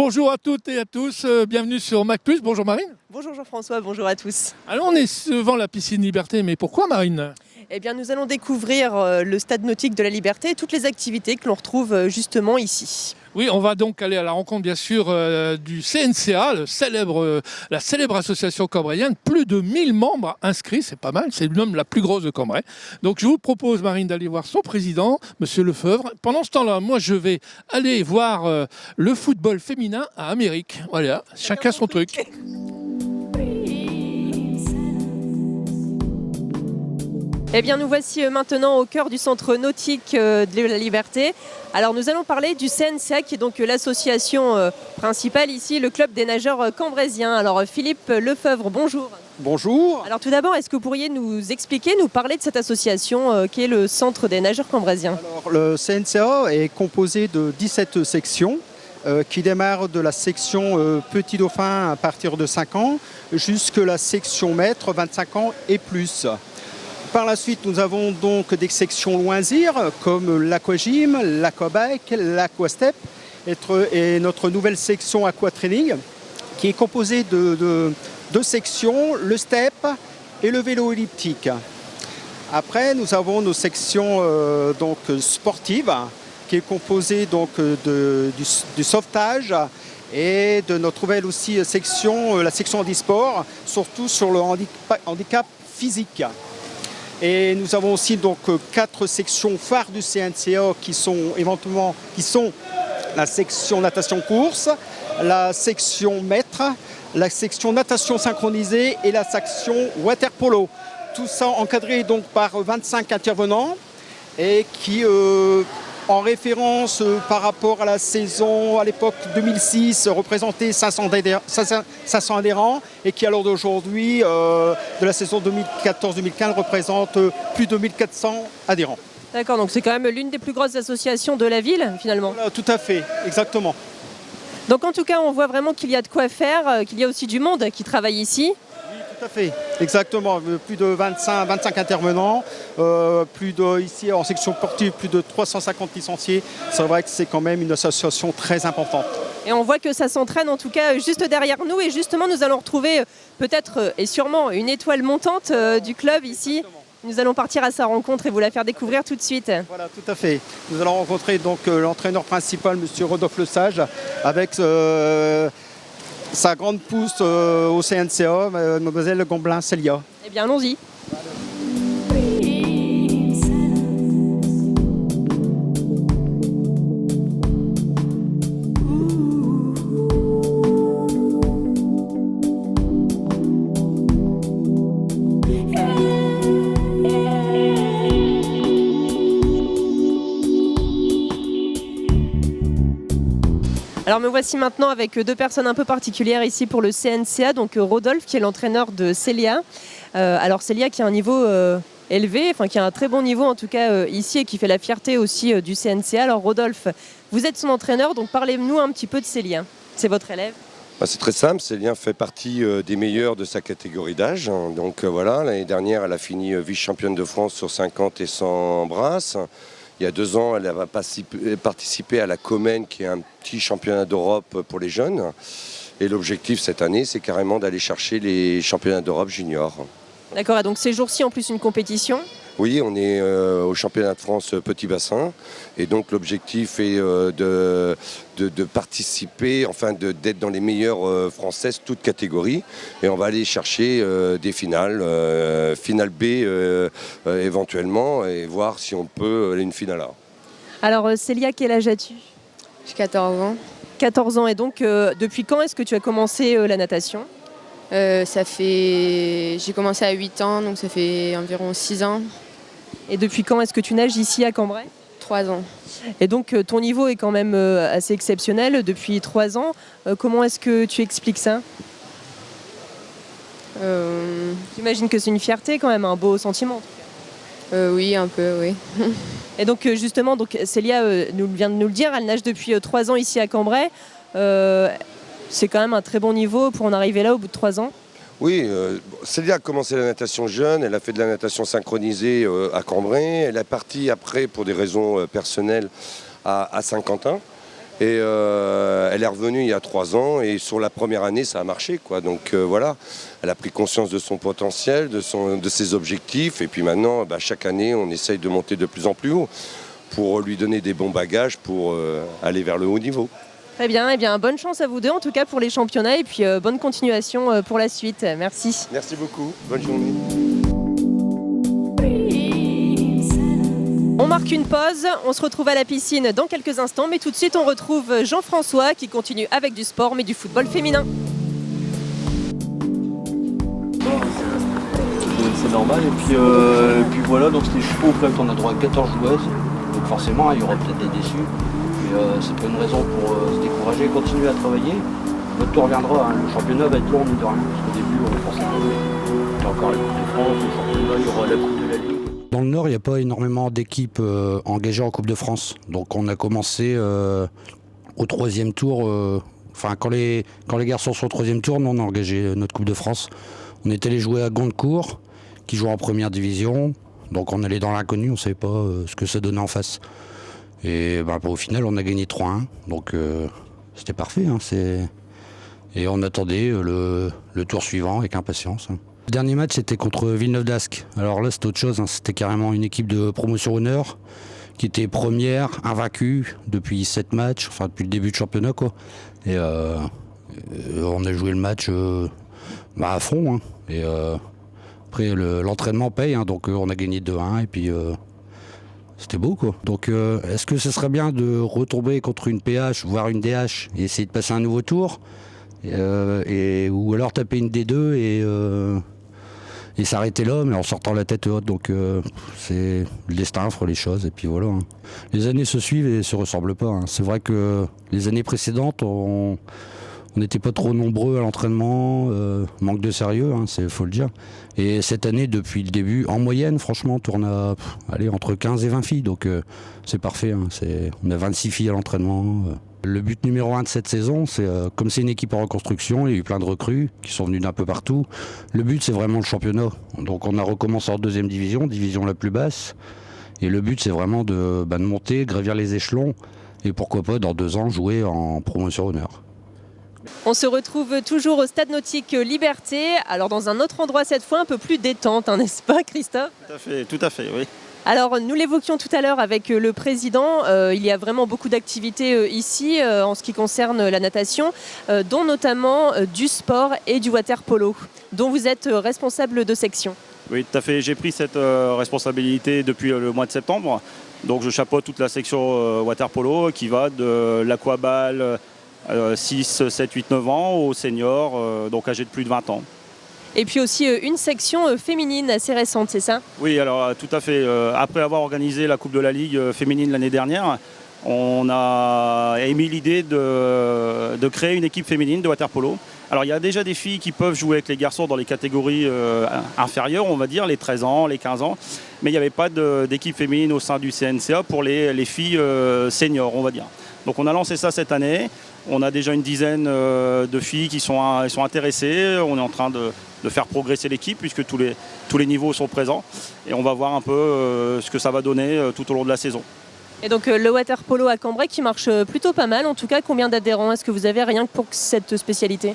Bonjour à toutes et à tous, bienvenue sur MacPlus. Bonjour Marine. Bonjour Jean-François, bonjour à tous. Alors on est devant la piscine Liberté, mais pourquoi Marine? Eh bien nous allons découvrir le stade nautique de la Liberté et toutes les activités que l'on retrouve justement ici. Oui, on va donc aller à la rencontre bien sûr du CNCA, la célèbre association cambréenne. Plus de 1000 membres inscrits, c'est pas mal, c'est même la plus grosse de Cambrai. Donc je vous propose Marine d'aller voir son président, Monsieur Lefebvre. Pendant ce temps-là, moi je vais aller voir le football féminin à Amérique. Voilà, chacun son truc. Eh bien nous voici maintenant au cœur du centre nautique de la Liberté. Alors nous allons parler du CNCA qui est donc l'association principale ici, le club des nageurs cambrésiens. Alors Philippe Lefebvre, bonjour. Bonjour. Alors tout d'abord, est-ce que vous pourriez nous expliquer, nous parler de cette association qui est le centre des nageurs cambrésiens? Alors, le CNCA est composé de 17 sections qui démarrent de la section Petit Dauphin à partir de 5 ans jusque la section maître 25 ans et plus. Par la suite, nous avons donc des sections loisirs comme l'aquagym, l'aquabike, l'aquastep et notre nouvelle section aquatraining qui est composée de deux sections, le step et le vélo elliptique. Après, nous avons nos sections sportives qui est composée du sauvetage et de notre nouvelle aussi section, la section handisport, surtout sur le handicap physique. Et nous avons aussi donc 4 sections phares du CNCA qui sont la section natation-course, la section maître, la section natation synchronisée et la section water-polo. Tout ça encadré donc par 25 intervenants et qui, en référence par rapport à la saison à l'époque 2006, représentait 500 adhérents et qui à l'heure d'aujourd'hui, de la saison 2014-2015, représente plus de 1400 adhérents. D'accord, donc c'est quand même l'une des plus grosses associations de la ville finalement. Voilà, tout à fait, exactement. Donc en tout cas, on voit vraiment qu'il y a de quoi faire, qu'il y a aussi du monde qui travaille ici. Oui, tout à fait, exactement. Plus de 25 intervenants, ici en section sportive, plus de 350 licenciés. C'est vrai que c'est quand même une association très importante. Et on voit que ça s'entraîne en tout cas juste derrière nous. Et justement, nous allons retrouver peut-être et sûrement une étoile montante du club ici. Exactement. Nous allons partir à sa rencontre et vous la faire découvrir tout de suite. Voilà, tout à fait. Nous allons rencontrer donc l'entraîneur principal, M. Rodolphe Lesage, avec sa grande pousse au CNCA, Mlle Gomblin-Célia. Eh bien, allons-y. Alors me voici maintenant avec deux personnes un peu particulières ici pour le CNCA, donc Rodolphe qui est l'entraîneur de Célia. Alors Célia qui a un niveau élevé, enfin qui a un très bon niveau en tout cas ici et qui fait la fierté aussi du CNCA. Alors Rodolphe, vous êtes son entraîneur, donc parlez-nous un petit peu de Célia. C'est votre élève? C'est très simple, Célia fait partie des meilleurs de sa catégorie d'âge. Donc voilà, l'année dernière elle a fini vice-championne de France sur 50 et 100 brasses. Il y a 2 ans, elle va participer à la Comène, qui est un petit championnat d'Europe pour les jeunes. Et l'objectif cette année, c'est carrément d'aller chercher les championnats d'Europe juniors. D'accord, et donc ces jours-ci en plus une compétition? Oui, on est au championnat de France Petit Bassin. Et donc l'objectif est de participer, enfin d'être dans les meilleures françaises, toutes catégories. Et on va aller chercher des finales, finale B éventuellement, et voir si on peut aller une finale A. Alors Célia, quel âge as-tu? J'ai 14 ans. 14 ans, et donc depuis quand est-ce que tu as commencé la natation? J'ai commencé à 8 ans, donc ça fait environ 6 ans. Et depuis quand est-ce que tu nages ici à Cambrai? 3 ans. Et donc ton niveau est quand même assez exceptionnel depuis 3 ans. Comment est-ce que tu expliques ça? J'imagine que c'est une fierté quand même, un beau sentiment. Oui, un peu, oui. Et donc justement, Célia vient de nous le dire, elle nage depuis 3 ans ici à Cambrai. C'est quand même un très bon niveau pour en arriver là au bout de 3 ans. Oui, Célia a commencé la natation jeune, elle a fait de la natation synchronisée à Cambrai, elle est partie après pour des raisons personnelles à Saint-Quentin. Et elle est revenue il y a 3 ans et sur la première année, ça a marché, quoi. Donc voilà, elle a pris conscience de son potentiel, de ses objectifs. Et puis maintenant, chaque année, on essaye de monter de plus en plus haut pour lui donner des bons bagages pour aller vers le haut niveau. Très bien, eh bien, bonne chance à vous deux en tout cas pour les championnats et puis bonne continuation pour la suite. Merci. Merci beaucoup, bonne journée. On marque une pause, on se retrouve à la piscine dans quelques instants, mais tout de suite on retrouve Jean-François qui continue avec du sport, mais du football féminin. C'est normal, et puis voilà, donc c'était chaud, on a droit à 14 joueuses, donc forcément il y aura peut-être des déçus, mais c'est pas une raison pour se décourager, continuer à travailler. Notre tour reviendra, hein. Le championnat va être long, mine de rien, parce qu'au début on pensait qu'il y a encore la Coupe de France, le championnat, il y aura la Coupe de la Ligue. Dans le Nord, il n'y a pas énormément d'équipes engagées en Coupe de France. Donc on a commencé au 3e tour. Quand les garçons sont au 3e tour, nous on a engagé notre Coupe de France. On est allé jouer à Gondecourt, qui joue en première division. Donc on allait dans l'inconnu, on ne savait pas ce que ça donnait en face. Et au final, on a gagné 3-1. Donc c'était parfait. Hein, et on attendait le tour suivant avec impatience. Hein. Le dernier match, c'était contre Villeneuve d'Ascq. Alors là, c'était autre chose. Hein. C'était carrément une équipe de promotion honneur qui était première, invaincue depuis 7 matchs, enfin depuis le début de championnat, quoi. Et on a joué le match à fond. Hein. Et après, l'entraînement paye, hein, donc on a gagné 2-1 et puis c'était beau, quoi. Donc est-ce que ce serait bien de retomber contre une PH, voire une DH, et essayer de passer un nouveau tour ou alors taper une D2 et s'arrêter là, mais en sortant la tête haute. Donc c'est le destin fera les choses, et puis voilà. Hein. Les années se suivent et se ressemblent pas. Hein. C'est vrai que les années précédentes, on n'était pas trop nombreux à l'entraînement, manque de sérieux, hein, faut le dire. Et cette année, depuis le début, en moyenne, franchement, on tourne à entre 15 et 20 filles, donc c'est parfait. Hein, on a 26 filles à l'entraînement. Le but numéro 1 de cette saison, c'est comme c'est une équipe en reconstruction, il y a eu plein de recrues qui sont venues d'un peu partout. Le but, c'est vraiment le championnat. Donc on a recommencé en 2e division, division la plus basse. Et le but, c'est vraiment de monter, gravir les échelons, et pourquoi pas, dans 2 ans, jouer en promotion honneur. On se retrouve toujours au Stade Nautique Liberté, alors dans un autre endroit cette fois, un peu plus détente, hein, n'est-ce pas Christophe ? Tout à fait, oui. Alors nous l'évoquions tout à l'heure avec le président, il y a vraiment beaucoup d'activités ici en ce qui concerne la natation, dont notamment du sport et du water polo, dont vous êtes responsable de section. Oui, tout à fait. J'ai pris cette responsabilité depuis le mois de septembre. Donc je chapeaute toute la section water polo qui va de l'aquaball 6, 7, 8, 9 ans aux seniors, donc âgés de plus de 20 ans. Et puis aussi une section féminine assez récente, c'est ça ? Oui, alors tout à fait. Après avoir organisé la Coupe de la Ligue féminine l'année dernière, on a émis l'idée de créer une équipe féminine de water polo. Alors il y a déjà des filles qui peuvent jouer avec les garçons dans les catégories inférieures, on va dire, les 13 ans, les 15 ans. Mais il n'y avait pas d'équipe féminine au sein du CNCA pour les filles seniors, on va dire. Donc on a lancé ça cette année. On a déjà une dizaine de filles qui sont intéressées. On est en train de faire progresser l'équipe puisque tous les niveaux sont présents. Et on va voir un peu ce que ça va donner tout au long de la saison. Et donc le water polo à Cambrai qui marche plutôt pas mal. En tout cas, combien d'adhérents est-ce que vous avez rien que pour cette spécialité ?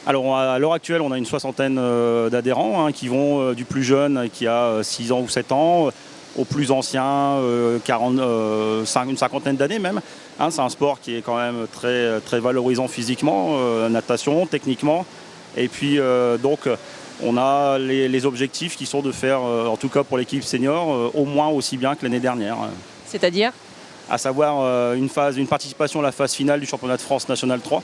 Alors à l'heure actuelle, on a une 60aine d'adhérents qui vont du plus jeune qui a 6 ans ou 7 ans au plus ancien, une 50aine d'années même. C'est un sport qui est quand même très, très valorisant physiquement, natation, techniquement. Et puis donc on a les objectifs qui sont de faire, en tout cas pour l'équipe senior, au moins aussi bien que l'année dernière. C'est-à-dire ? À savoir une participation à la phase finale du championnat de France National 3.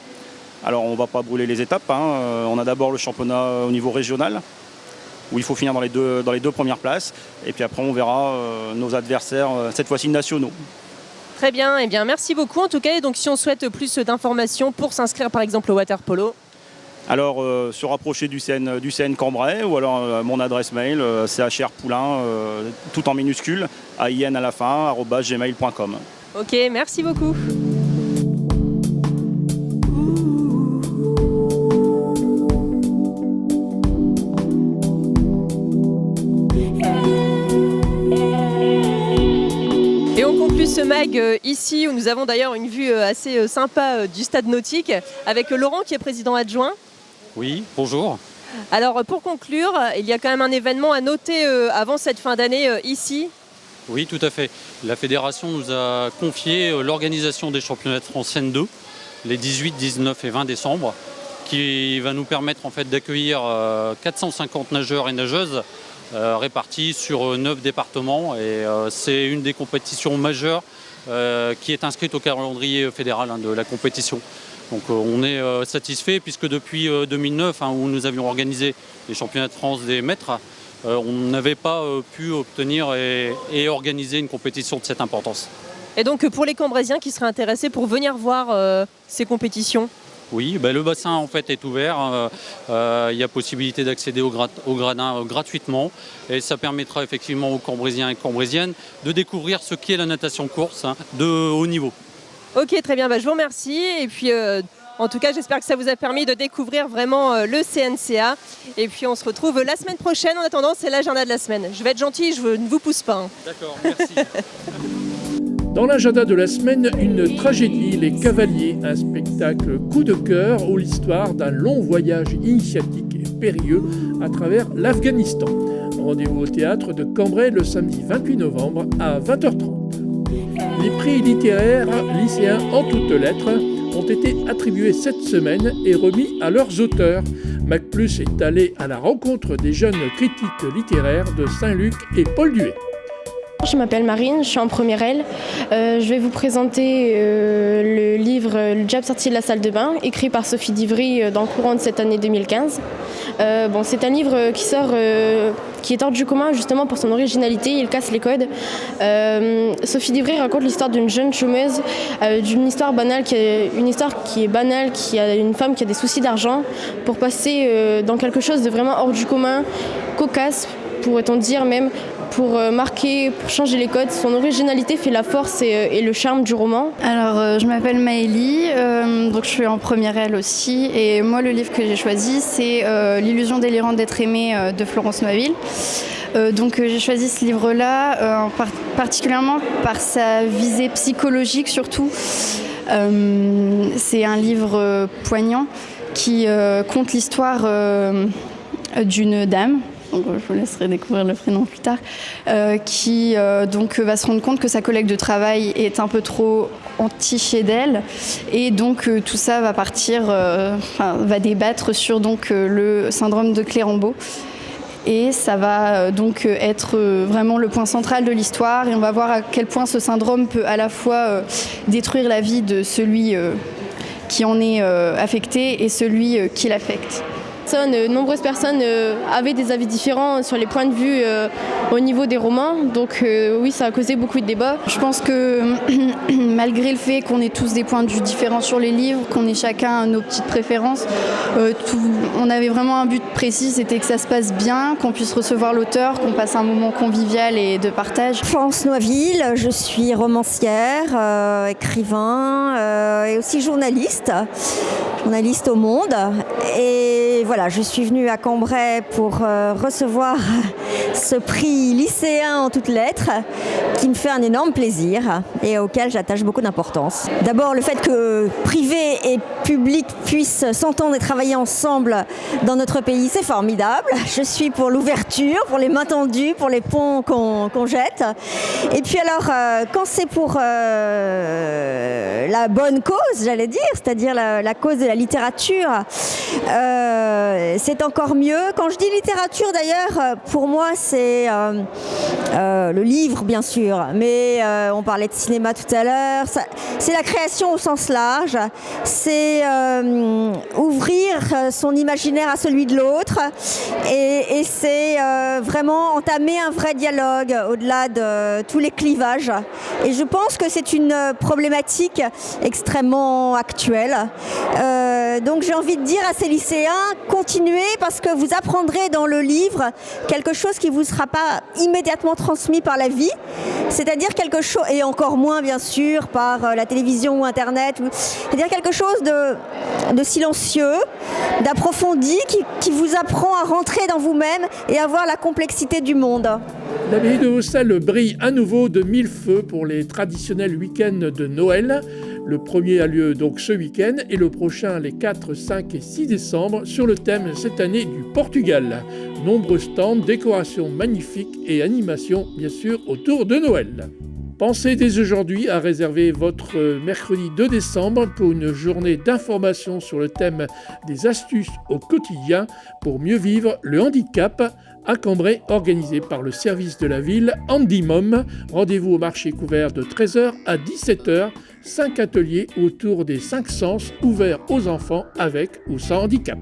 Alors on ne va pas brûler les étapes. On a d'abord le championnat au niveau régional, où il faut finir dans les deux premières places. Et puis après, on verra nos adversaires, cette fois-ci nationaux. Très bien, eh bien merci beaucoup en tout cas. Et donc si on souhaite plus d'informations pour s'inscrire par exemple au water polo, alors se rapprocher du CN Cambrai ou alors mon adresse mail chrpoulain tout en minuscule AIN à la fin @gmail.com. Ok, merci beaucoup. ce mag ici où nous avons d'ailleurs une vue assez sympa du stade nautique avec Laurent qui est président adjoint. Oui, bonjour. Alors pour conclure, il y a quand même un événement à noter avant cette fin d'année ici. Oui, tout à fait. La fédération nous a confié l'organisation des championnats de France N2 les 18, 19 et 20 décembre qui va nous permettre en fait d'accueillir 450 nageurs et nageuses répartis sur 9 départements et c'est une des compétitions majeures qui est inscrite au calendrier fédéral de la compétition. Donc on est satisfait puisque depuis 2009 où nous avions organisé les championnats de France des maîtres, on n'avait pas pu obtenir et organiser une compétition de cette importance. Et donc pour les Cambrésiens qui seraient intéressés pour venir voir ces compétitions? Oui, le bassin en fait est ouvert, il y a possibilité d'accéder au gradin gratuitement et ça permettra effectivement aux Cambrésiens et Cambrésiennes de découvrir ce qu'est la natation course de haut niveau. Ok, très bien, je vous remercie et puis en tout cas j'espère que ça vous a permis de découvrir vraiment le CNCA et puis on se retrouve la semaine prochaine. En attendant, c'est l'agenda de la semaine. Je vais être gentille, je ne vous pousse pas. D'accord, merci. Dans l'agenda de la semaine, une tragédie, Les Cavaliers, un spectacle coup de cœur ou l'histoire d'un long voyage initiatique et périlleux à travers l'Afghanistan. Rendez-vous au théâtre de Cambrai le samedi 28 novembre à 20h30. Les prix littéraires lycéens en toutes lettres ont été attribués cette semaine et remis à leurs auteurs. Mac Plus est allé à la rencontre des jeunes critiques littéraires de Saint-Luc et Paul Duet. Je m'appelle Marine, je suis en première L. Je vais vous présenter le livre Le diable sorti de la salle de bain, écrit par Sophie Divry dans le courant de cette année 2015. C'est un livre qui est hors du commun justement pour son originalité, il casse les codes. Sophie Divry raconte l'histoire d'une jeune chômeuse, d'une histoire banale, qui est banale, qui a une femme qui a des soucis d'argent, pour passer dans quelque chose de vraiment hors du commun, cocasse, pourrait-on dire même, pour marquer, pour changer les codes. Son originalité fait la force et le charme du roman. Alors, je m'appelle Maëlie, donc je suis en première L aussi. Et moi, le livre que j'ai choisi, c'est L'illusion délirante d'être aimé de Florence Mabille. Donc j'ai choisi ce livre-là, particulièrement par sa visée psychologique surtout. C'est un livre poignant qui conte l'histoire d'une dame. Donc, je vous laisserai découvrir le prénom plus tard, qui donc va se rendre compte que sa collègue de travail est un peu trop entichée d'elle, et donc tout ça va partir, va débattre sur donc le syndrome de Clérambault, et ça va donc être vraiment le point central de l'histoire, et on va voir à quel point ce syndrome peut à la fois détruire la vie de celui qui en est affecté et celui qui l'affecte. Nombreuses personnes avaient des avis différents sur les points de vue au niveau des romans, donc oui, ça a causé beaucoup de débats. Je pense que malgré le fait qu'on ait tous des points de vue différents sur les livres, qu'on ait chacun nos petites préférences, on avait vraiment un but précis, c'était que ça se passe bien, qu'on puisse recevoir l'auteur, qu'on passe un moment convivial et de partage. Florence Noiville, je suis romancière, écrivain et aussi journaliste au Monde. Et voilà, je suis venue à Cambrai pour recevoir ce prix lycéen en toutes lettres qui me fait un énorme plaisir et auquel j'attache beaucoup d'importance. D'abord, le fait que privé et public puissent s'entendre et travailler ensemble dans notre pays, c'est formidable. Je suis pour l'ouverture, pour les mains tendues, pour les ponts qu'on jette. Et puis alors, quand c'est pour la bonne cause, j'allais dire, c'est-à-dire la cause de la littérature, c'est encore mieux. Quand je dis littérature, d'ailleurs, pour moi, c'est le livre, bien sûr, mais on parlait de cinéma tout à l'heure. C'est la création au sens large. C'est ouvrir son imaginaire à celui de l'autre, et c'est vraiment entamer un vrai dialogue au-delà de tous les clivages. Et je pense que c'est une problématique extrêmement actuelle. Donc j'ai envie de dire à ces lycéens, continuez, parce que vous apprendrez dans le livre quelque chose qui ne vous sera pas immédiatement transmis par la vie, c'est-à-dire quelque chose, et encore moins bien sûr par la télévision ou Internet, c'est-à-dire quelque chose de silencieux, d'approfondi, qui vous apprend à rentrer dans vous-même et à voir la complexité du monde. L'abbaye de Vaucelles brille à nouveau de mille feux pour les traditionnels week-ends de Noël. Le premier a lieu donc ce week-end et le prochain les 4, 5 et 6 décembre sur le thème cette année du Portugal. Nombreux stands, décorations magnifiques et animations bien sûr autour de Noël. Pensez dès aujourd'hui à réserver votre mercredi 2 décembre pour une journée d'information sur le thème des astuces au quotidien pour mieux vivre le handicap à Cambrai, organisé par le service de la ville Handimom. Rendez-vous au marché couvert de 13h à 17h. 5 ateliers autour des 5 sens ouverts aux enfants avec ou sans handicap.